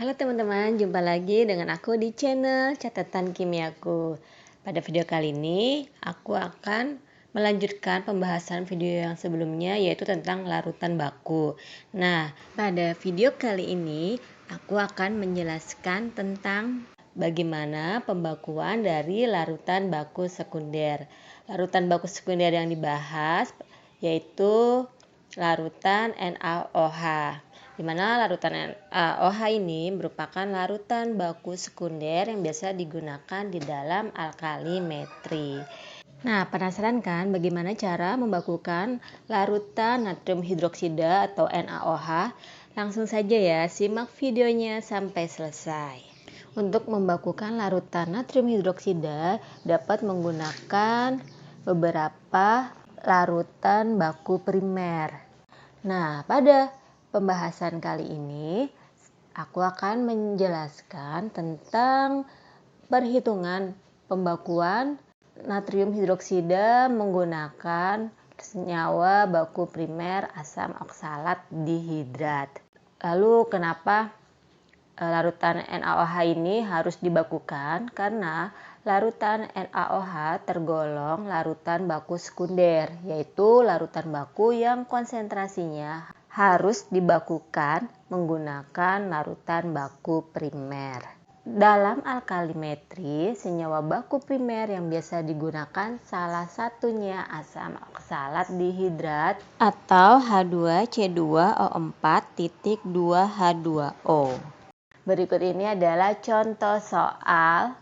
Halo teman-teman, jumpa lagi dengan aku di channel Catatan Kimiaku. Pada video kali ini, aku akan melanjutkan pembahasan video yang sebelumnya, yaitu tentang larutan baku. Nah, pada video kali ini, aku akan menjelaskan tentang bagaimana pembakuan dari larutan baku sekunder. Larutan baku sekunder yang dibahas yaitu larutan NaOH, di mana larutan NaOH ini merupakan larutan baku sekunder yang biasa digunakan di dalam alkalimetri. Nah, penasaran kan bagaimana cara membakukan larutan natrium hidroksida atau NaOH? Langsung saja ya, simak videonya sampai selesai. Untuk membakukan larutan natrium hidroksida dapat menggunakan beberapa larutan baku primer. Nah, pada pembahasan kali ini aku akan menjelaskan tentang perhitungan pembakuan natrium hidroksida menggunakan senyawa baku primer asam oksalat dihidrat. Lalu kenapa larutan NaOH ini harus dibakukan? Karena larutan NaOH tergolong larutan baku sekunder, yaitu larutan baku yang konsentrasinya harus dibakukan menggunakan larutan baku primer. Dalam alkalimetri, senyawa baku primer yang biasa digunakan salah satunya asam oksalat dihidrat atau H2C2O4.2H2O. Berikut ini adalah contoh soal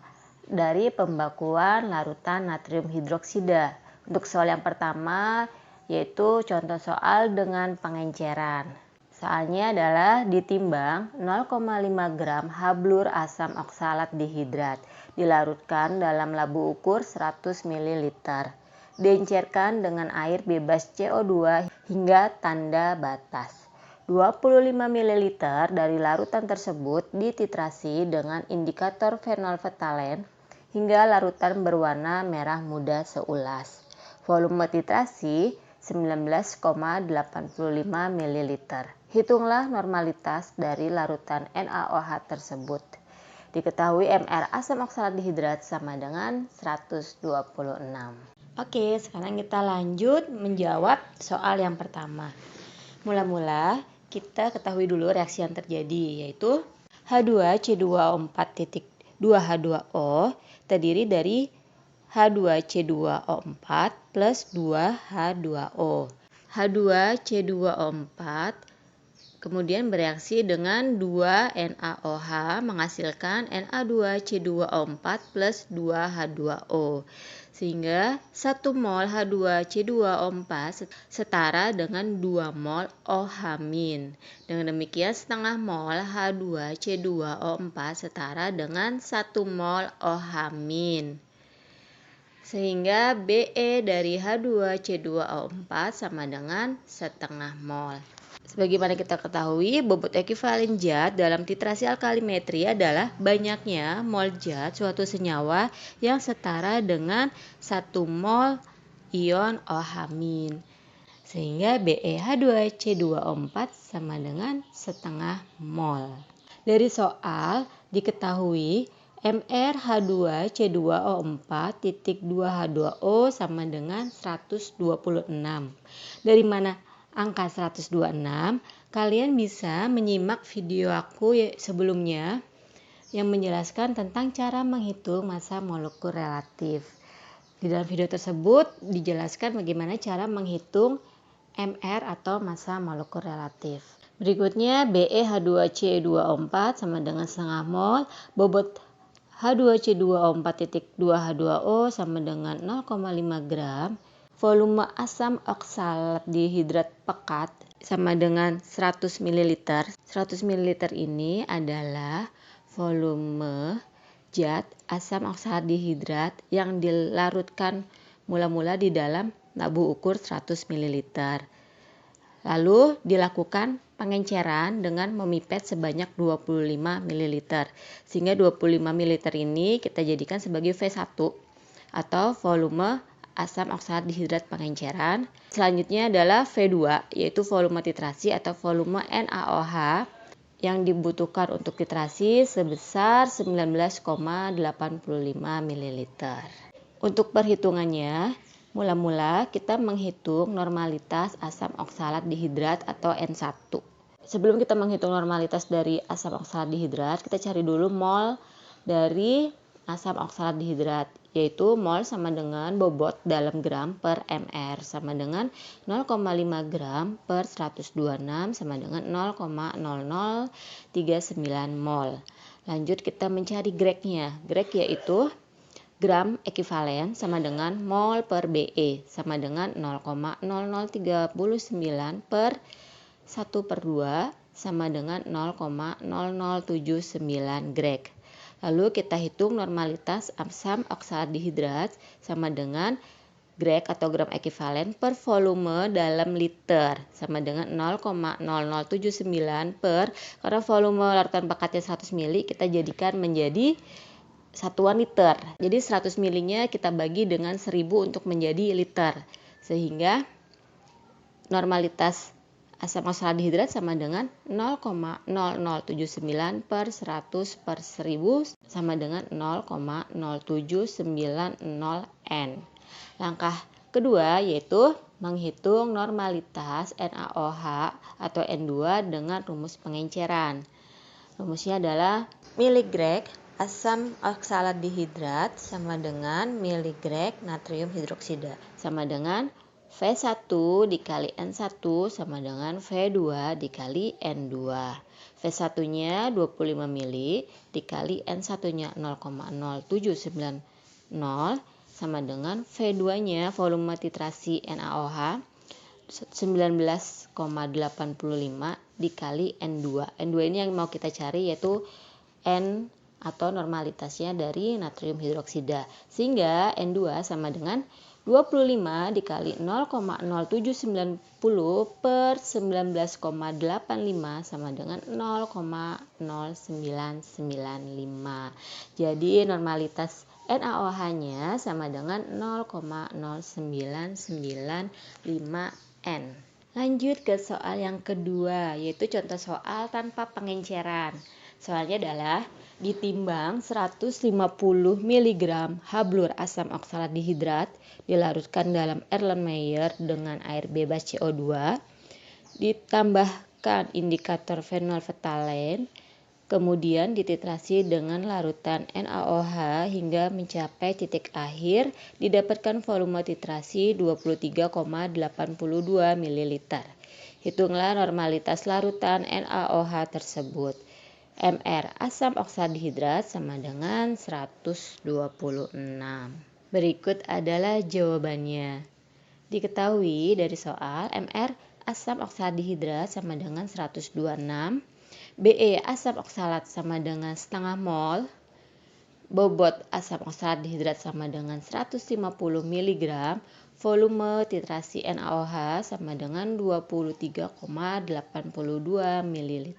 dari pembakuan larutan natrium hidroksida. Untuk soal yang pertama yaitu contoh soal dengan pengenceran. Soalnya adalah ditimbang 0,5 gram hablur asam oksalat dihidrat dilarutkan dalam labu ukur 100 ml. Diencerkan dengan air bebas CO2 hingga tanda batas. 25 ml dari larutan tersebut dititrasi dengan indikator fenolftalen hingga larutan berwarna merah muda seulas. Volume titrasi 19,85 ml. Hitunglah normalitas dari larutan NaOH tersebut. Diketahui Mr asam oksalat dihidrat sama dengan 126. Oke, sekarang kita lanjut menjawab soal yang pertama. Mula-mula kita ketahui dulu reaksi yang terjadi, yaitu H2C2O4.2H2O terdiri dari H2C2O4 plus 2H2O. H2C2O4 kemudian bereaksi dengan 2NaOH menghasilkan Na2C2O4 plus 2H2O. Sehingga 1 mol H2C2O4 setara dengan 2 mol OH-. Dengan demikian setengah mol H2C2O4 setara dengan 1 mol OH-. Sehingga Be dari H2C2O4 sama dengan setengah mol. Sebagaimana kita ketahui, bobot ekuivalen zat dalam titrasi alkalimetri adalah banyaknya mol zat suatu senyawa yang setara dengan 1 mol ion OH-. Sehingga BeH2C2O4 sama dengan setengah mol. Dari soal diketahui Mr H2C2O4.2H2O sama dengan 126. Dari mana angka 126? Kalian bisa menyimak video aku sebelumnya yang menjelaskan tentang cara menghitung massa molekul relatif. Di dalam video tersebut dijelaskan bagaimana cara menghitung MR atau massa molekul relatif. Berikutnya BeH2C2O4 sama dengan setengah mol, bobot H2C2O4.2H2O sama dengan 0,5 gram, volume asam oksalat dihidrat pekat sama dengan 100 ml. 100 ml ini adalah volume zat asam oksalat dihidrat yang dilarutkan mula-mula di dalam labu ukur 100 ml. Lalu dilakukan pengenceran dengan memipet sebanyak 25 ml. Sehingga 25 ml ini kita jadikan sebagai V1 atau volume asam oksalat dihidrat pengenceran. Selanjutnya adalah V2 yaitu volume titrasi atau volume NaOH yang dibutuhkan untuk titrasi sebesar 19,85 ml. Untuk perhitungannya, mula-mula kita menghitung normalitas asam oksalat dihidrat atau N1. Sebelum kita menghitung normalitas dari asam oksalat dihidrat, kita cari dulu mol dari asam oksalat dihidrat, yaitu mol sama dengan bobot dalam gram per mr sama dengan 0,5 gram per 126 sama dengan 0,0039 mol. Lanjut kita mencari Gregnya. Greg yaitu gram ekivalen sama dengan mol per BE sama dengan 0,0039 per 1/2 sama dengan 0,0079 Greg. Lalu kita hitung normalitas asam oksalat dihidrat sama dengan Greg atau gram ekivalen per volume dalam liter sama dengan 0,0079 per, karena volume larutan pekatnya 100 ml kita jadikan menjadi satuan liter. Jadi 100 ml-nya kita bagi dengan 1000 untuk menjadi liter. Sehingga normalitas asam oksalat dihidrat sama dengan 0,0079 per 100 per 1000 sama dengan 0,0790 N. Langkah kedua yaitu menghitung normalitas NaOH atau N2 dengan rumus pengenceran. Rumusnya adalah miligreg asam oksalat dihidrat sama dengan miligreg natrium hidroksida sama dengan V1 dikali N1 sama dengan V2 dikali N2. V1-nya 25 mili dikali N1-nya 0,0790 sama dengan V2-nya volume titrasi NaOH 19,85 dikali N2. N2 ini yang mau kita cari yaitu N atau normalitasnya dari natrium hidroksida. Sehingga N2 sama dengan 25 dikali 0,0790 per 19,85 sama dengan 0,0995. Jadi normalitas NaOH-nya sama dengan 0,0995 N. Lanjut ke soal yang kedua, yaitu contoh soal tanpa pengenceran. Soalnya adalah ditimbang 150 mg hablur asam oksalat dihidrat dilarutkan dalam Erlenmeyer dengan air bebas CO2, ditambahkan indikator fenolftalen, kemudian dititrasi dengan larutan NaOH hingga mencapai titik akhir, didapatkan volume titrasi 23,82 ml. Hitunglah normalitas larutan NaOH tersebut. Mr asam oksalat dihidrat sama dengan 126. Berikut adalah jawabannya. Diketahui dari soal Mr asam oksalat dihidrat sama dengan 126, Be asam oksalat sama dengan setengah mol, bobot asam oksalat dihidrat sama dengan 150 mg, volume titrasi NaOH sama dengan 23,82 ml.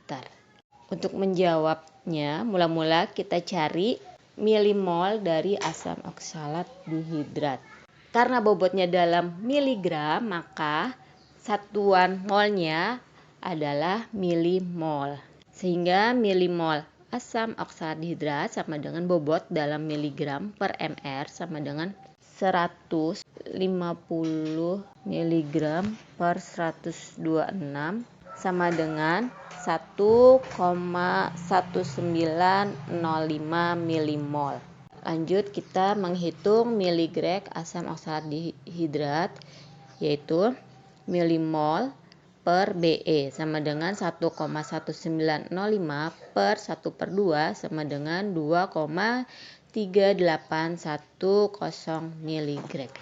Untuk menjawabnya, mula-mula kita cari milimol dari asam oksalat dihidrat. Karena bobotnya dalam miligram, maka satuan molnya adalah milimol. Sehingga milimol asam oksalat dihidrat sama dengan bobot dalam miligram per mr sama dengan 150 mg per 126 sama dengan 1,1905 milimol. Lanjut kita menghitung miligreg asam oksalat dihidrat, yaitu milimol per Be sama dengan 1,1905 per 1/2 sama dengan 2,3810 miligreg.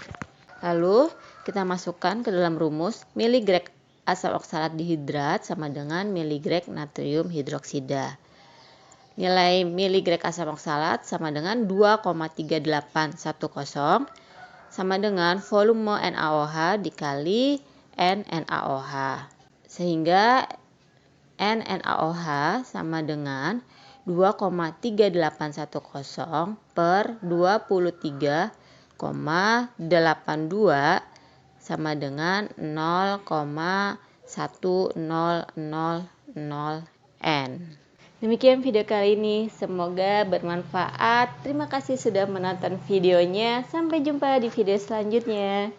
Lalu kita masukkan ke dalam rumus miligreg asam oksalat dihidrat sama dengan miligreg natrium hidroksida. Nilai miligreg asam oksalat sama dengan 2,3810 sama dengan volume NaOH dikali NaOH. Sehingga NaOH sama dengan 2,3810 per 23,82 sama dengan 0,1000 N. Demikian video kali ini, semoga bermanfaat. Terima kasih sudah menonton videonya. Sampai jumpa di video selanjutnya.